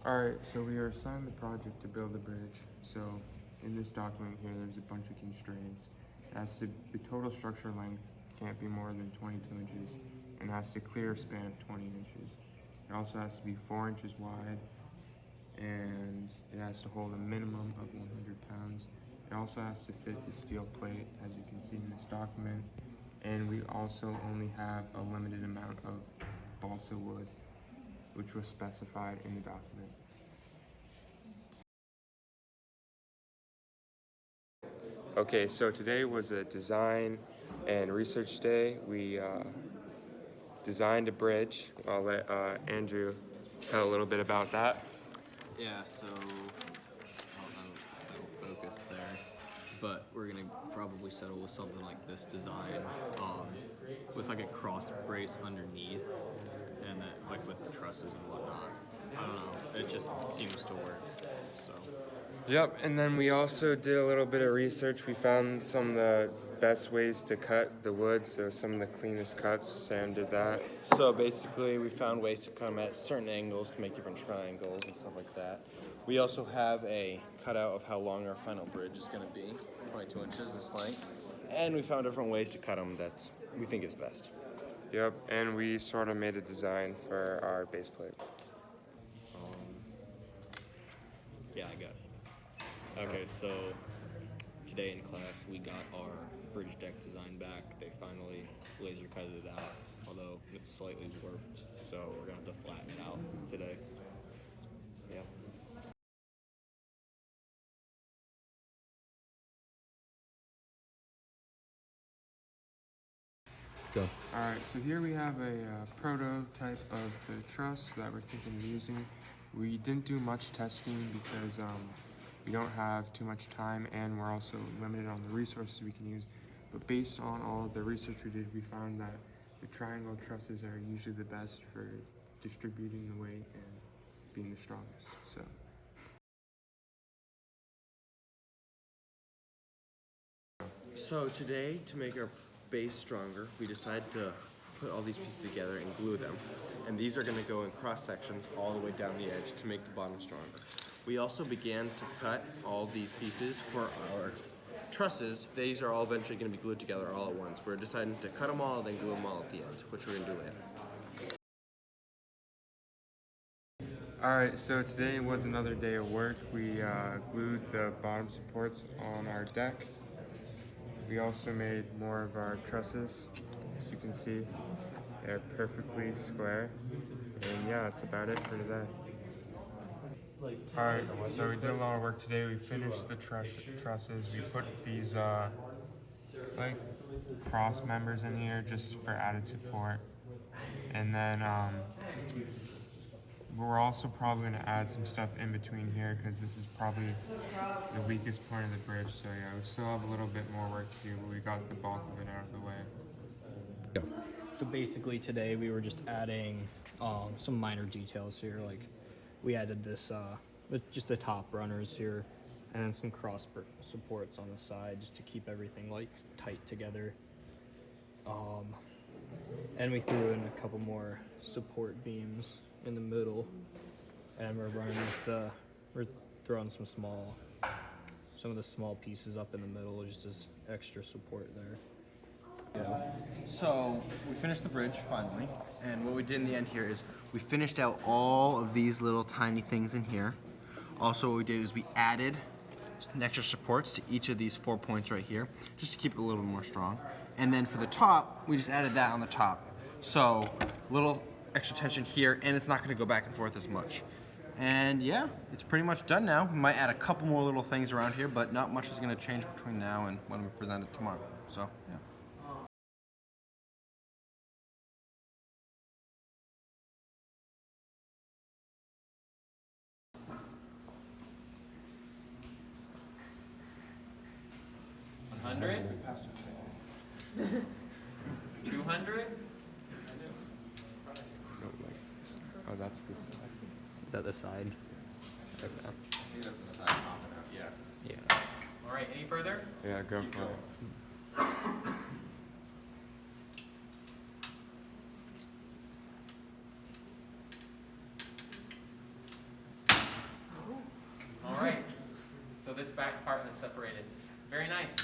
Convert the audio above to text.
Alright, so we are assigned the project to build a bridge. So in this document here, there's a bunch of constraints. The total structure length can't be more than 22 inches and has to clear a span of 20 inches. It also has to be 4 inches wide and it has to hold a minimum of 100 pounds. It also has to fit the steel plate, as you can see in this document. And we also only have a limited amount of balsa wood, which was specified in the document. Okay, so today was a design and research day. We designed a bridge. I'll let Andrew tell a little bit about that. Yeah, so I don't know if that'll focus there, but we're gonna probably settle with something like this design, with like a cross brace underneath, and then like with the trusses and whatnot. I don't know, it just seems to work. So Yep, and then we also did a little bit of research. We found some of the best ways to cut the wood, so some of the cleanest cuts. Sam did that. So basically, we found ways to cut them at certain angles to make different triangles and stuff like that. We also have a cutout of how long our final bridge is going to be, 22 inches this length. And we found different ways to cut them that we think is best. Yep, and we sort of made a design for our base plate. yeah, I guess. Okay, so today in class we got our bridge deck design back. They finally laser cutted it out, although it's slightly warped, so we're gonna have to flatten it out today. Yeah. Go. Alright, so here we have a prototype of the truss that we're thinking of using. We didn't do much testing because we don't have too much time and we're also limited on the resources we can use. But based on all the research we did, we found that the triangle trusses are usually the best for distributing the weight and being the strongest. So today, to make our base stronger, we decided to put all these pieces together and glue them. And these are going to go in cross sections all the way down the edge to make the bottom stronger. We also began to cut all these pieces for our trusses. These are all eventually going to be glued together all at once. We're deciding to cut them all and then glue them all at the end, which we're going to do later. Alright, so today was another day of work. We glued the bottom supports on our deck. We also made more of our trusses. As you can see, they're perfectly square. And yeah, that's about it for today. Alright, so we did a lot of work today. We finished the trusses. We put these like cross members in here just for added support. And then we're also probably going to add some stuff in between here because this is probably the weakest point of the bridge. So yeah, we still have a little bit more work to do, but we got the bulk of it out of the way. So basically today we were just adding some minor details here, like we added this just the top runners here and then some cross supports on the side just to keep everything like tight together. And we threw in a couple more support beams in the middle, and we're throwing some of the small pieces up in the middle just as extra support there. So we finished the bridge finally, and what we did in the end here is we finished out all of these little tiny things in here. Also what we did is we added some extra supports to each of these 4 points right here, just to keep it a little bit more strong. And then for the top, we just added that on the top. So little extra tension here, and it's not gonna go back and forth as much. And yeah, it's pretty much done now. We might add a couple more little things around here, but not much is gonna change between now and when we present it tomorrow. So yeah. $100? $200? Oh, that's the side. Is that the side? Okay. I think that's the side popping out, yeah. Yeah. All right, any further? Yeah, go Keep for going. it. back part has separated. Very nice.